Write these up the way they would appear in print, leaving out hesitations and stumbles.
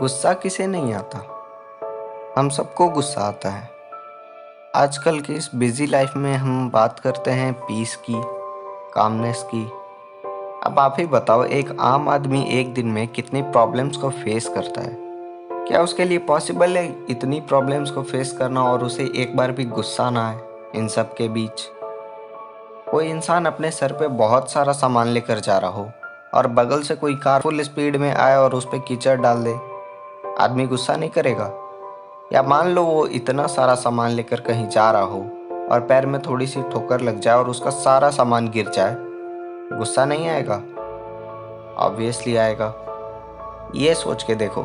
गुस्सा किसे नहीं आता। हम सबको गुस्सा आता है। आजकल की इस बिजी लाइफ में हम बात करते हैं पीस की, कामनेस की। अब आप ही बताओ, एक आम आदमी एक दिन में कितनी प्रॉब्लम्स को फेस करता है। क्या उसके लिए पॉसिबल है इतनी प्रॉब्लम्स को फेस करना और उसे एक बार भी गुस्सा ना आए इन सब के बीच। कोई इंसान अपने सर पे बहुत सारा सामान लेकर जा रहा हो और बगल से कोई कार फुल स्पीड में आए और उस पर कीचड़ डाल दे, आदमी गुस्सा नहीं करेगा? या मान लो वो इतना सारा सामान लेकर कहीं जा रहा हो और पैर में थोड़ी सी ठोकर लग जाए और उसका सारा सामान गिर जाए, गुस्सा नहीं आएगा? ऑब्वियसली आएगा। ये सोच के देखो,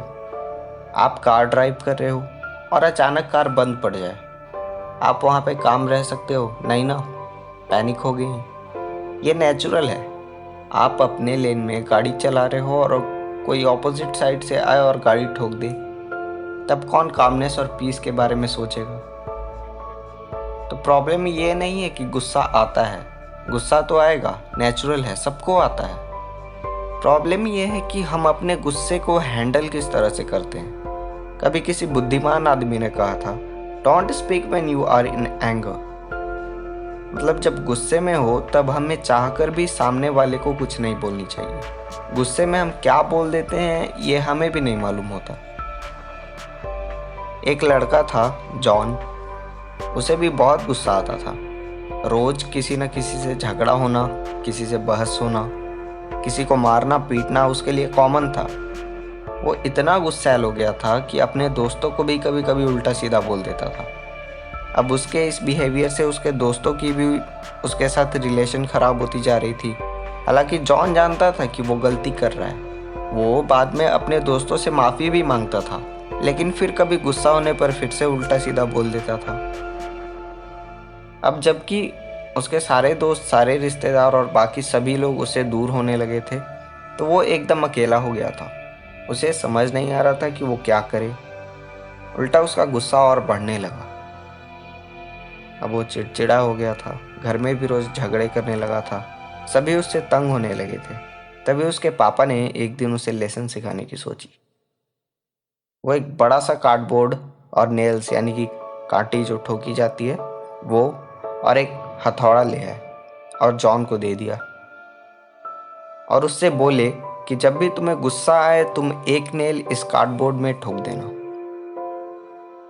आप कार ड्राइव कर रहे हो और अचानक कार बंद पड़ जाए, आप वहाँ पे काम रह सकते हो? नहीं ना, पैनिक हो गई। ये नेचुरल है। आप अपने लेन में गाड़ी चला रहे हो और कोई ऑपोजिट साइड से आए और गाड़ी ठोक दे, तब कौन कामनेस और पीस के बारे में सोचेगा? तो प्रॉब्लम ये नहीं है कि गुस्सा आता है, गुस्सा तो आएगा, नेचुरल है, सबको आता है। प्रॉब्लम ये है कि हम अपने गुस्से को हैंडल किस तरह से करते हैं। कभी किसी बुद्धिमान आदमी ने कहा था, don't speak when you are in anger. मतलब जब गुस्से में हो तब हमें चाहकर भी सामने वाले को कुछ नहीं बोलनी चाहिए। गुस्से में हम क्या बोल देते हैं ये हमें भी नहीं मालूम होता। एक लड़का था जॉन, उसे भी बहुत गुस्सा आता था। रोज किसी न किसी से झगड़ा होना, किसी से बहस होना, किसी को मारना पीटना उसके लिए कॉमन था। वो इतना गुस्सैल हो गया था कि अपने दोस्तों को भी कभी कभी उल्टा सीधा बोल देता था। अब उसके इस बिहेवियर से उसके दोस्तों की भी उसके साथ रिलेशन खराब होती जा रही थी। हालांकि जॉन जानता था कि वो गलती कर रहा है। वो बाद में अपने दोस्तों से माफ़ी भी मांगता था, लेकिन फिर कभी गुस्सा होने पर फिर से उल्टा सीधा बोल देता था। अब जबकि उसके सारे दोस्त, सारे रिश्तेदार और बाकी सभी लोग उससे दूर होने लगे थे, तो वो एकदम अकेला हो गया था। उसे समझ नहीं आ रहा था कि वो क्या करे। उल्टा उसका गुस्सा और बढ़ने लगा। अब वो चिड़चिड़ा हो गया था, घर में भी रोज झगड़े करने लगा था, सभी उससे तंग होने लगे थे। तभी उसके पापा ने एक दिन उसे लेसन सिखाने की सोची। वो एक बड़ा सा कार्डबोर्ड और नेल्स यानी कि कांटी जो ठोकी जाती है वो, और एक हथौड़ा ले आए और जॉन को दे दिया और उससे बोले कि जब भी तुम्हें गुस्सा आए तुम एक नेल इस कार्डबोर्ड में ठोक देना।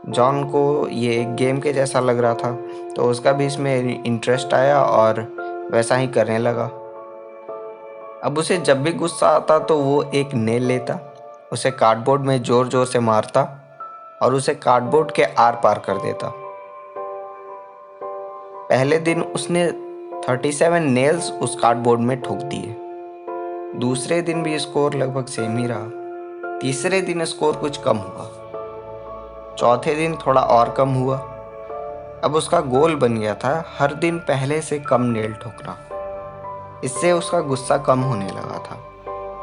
जॉन को ये एक गेम के जैसा लग रहा था, तो उसका भी इसमें इंटरेस्ट आया और वैसा ही करने लगा। अब उसे जब भी गुस्सा आता तो वो एक नेल लेता, उसे कार्डबोर्ड में जोर जोर से मारता और उसे कार्डबोर्ड के आर पार कर देता। पहले दिन उसने 37 नेल्स उस कार्डबोर्ड में ठोक दिए। दूसरे दिन भी स्कोर लगभग सेम ही रहा। तीसरे दिन स्कोर कुछ कम हुआ। चौथे दिन थोड़ा और कम हुआ। अब उसका गोल बन गया था हर दिन पहले से कम नेल ठोकना। इससे उसका गुस्सा कम होने लगा था।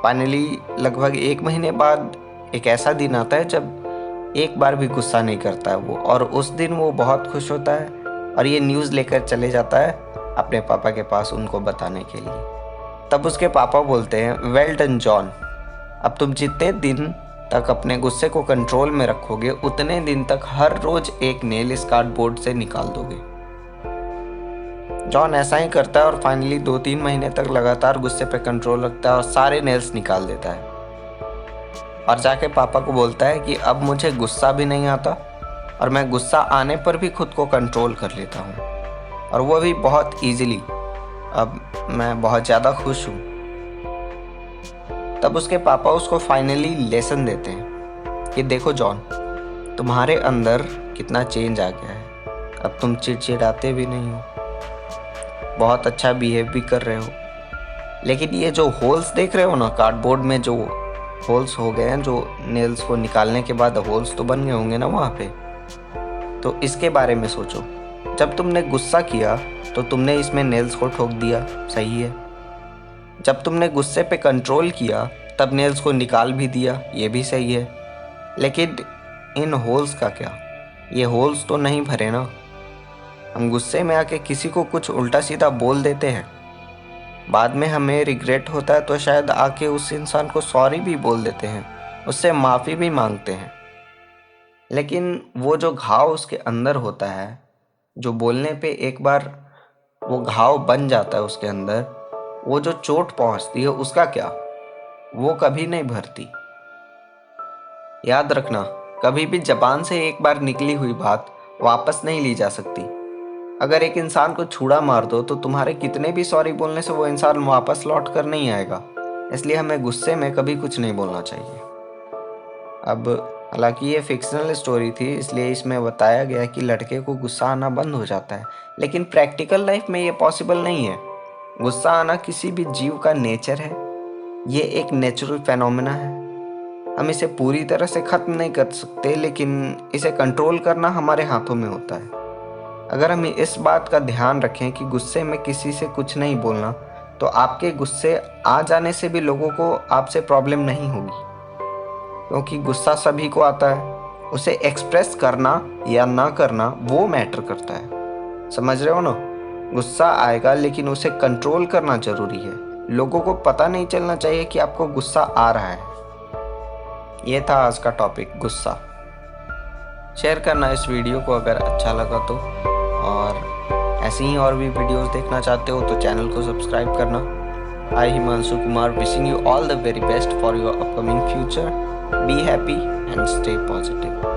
फाइनली लगभग 1 महीने बाद एक ऐसा दिन आता है जब एक बार भी गुस्सा नहीं करता है वो, और उस दिन वो बहुत खुश होता है और ये न्यूज़ लेकर चले जाता है अपने पापा के पास उनको बताने के लिए। तब उसके पापा बोलते हैं, वेल डन जॉन, अब तुम जितने दिन तक अपने गुस्से को कंट्रोल में रखोगे उतने दिन तक हर रोज एक नेल इस कार्डबोर्ड से निकाल दोगे। जॉन ऐसा ही करता है और फाइनली 2-3 महीने तक लगातार गुस्से पे कंट्रोल रखता है और सारे नेल्स निकाल देता है और जाके पापा को बोलता है कि अब मुझे गुस्सा भी नहीं आता और मैं गुस्सा आने पर भी खुद को कंट्रोल कर लेता हूँ, और वो भी बहुत ईजिली। अब मैं बहुत ज़्यादा खुश हूँ। तब उसके पापा उसको फाइनली लेसन देते हैं कि देखो जॉन, तुम्हारे अंदर कितना चेंज आ गया है। अब तुम चिड़चिड़ाते भी नहीं हो, बहुत अच्छा बिहेव भी कर रहे हो। लेकिन ये जो होल्स देख रहे हो ना, कार्डबोर्ड में जो होल्स हो गए हैं, जो नेल्स को निकालने के बाद होल्स तो बन गए होंगे ना वहाँ पे, तो इसके बारे में सोचो। जब तुमने गुस्सा किया तो तुमने इसमें नेल्स को ठोक दिया, सही है। जब तुमने गुस्से पे कंट्रोल किया तब नेल्स को निकाल भी दिया, ये भी सही है। लेकिन इन होल्स का क्या? ये होल्स तो नहीं भरे ना। हम गुस्से में आके किसी को कुछ उल्टा सीधा बोल देते हैं, बाद में हमें रिग्रेट होता है तो शायद आके उस इंसान को सॉरी भी बोल देते हैं, उससे माफ़ी भी मांगते हैं, लेकिन वो जो घाव उसके अंदर होता है, जो बोलने पे एक बार वो घाव बन जाता है उसके अंदर, वो जो चोट पहुंचती है उसका क्या, वो कभी नहीं भरती। याद रखना, कभी भी जबान से एक बार निकली हुई बात वापस नहीं ली जा सकती। अगर एक इंसान को छुरा मार दो तो तुम्हारे कितने भी सॉरी बोलने से वो इंसान वापस लौट कर नहीं आएगा। इसलिए हमें गुस्से में कभी कुछ नहीं बोलना चाहिए। अब हालांकि ये फिक्शनल स्टोरी थी, इसलिए इसमें बताया गया कि लड़के को गुस्सा आना बंद हो जाता है, लेकिन प्रैक्टिकल लाइफ में ये पॉसिबल नहीं है। गुस्सा आना किसी भी जीव का नेचर है, ये एक नेचुरल फेनोमेना है। हम इसे पूरी तरह से ख़त्म नहीं कर सकते, लेकिन इसे कंट्रोल करना हमारे हाथों में होता है। अगर हम इस बात का ध्यान रखें कि गुस्से में किसी से कुछ नहीं बोलना, तो आपके गुस्से आ जाने से भी लोगों को आपसे प्रॉब्लम नहीं होगी, क्योंकि गुस्सा सभी को आता है। उसे एक्सप्रेस करना या ना करना वो मैटर करता है। समझ रहे हो ना? गुस्सा आएगा, लेकिन उसे कंट्रोल करना ज़रूरी है। लोगों को पता नहीं चलना चाहिए कि आपको गुस्सा आ रहा है। ये था आज का टॉपिक, गुस्सा। शेयर करना इस वीडियो को अगर अच्छा लगा तो, और ऐसे ही और भी वीडियोस देखना चाहते हो तो चैनल को सब्सक्राइब करना। I Himanshu Kumar, wishing you all the very best for your upcoming future. Be happy and stay positive.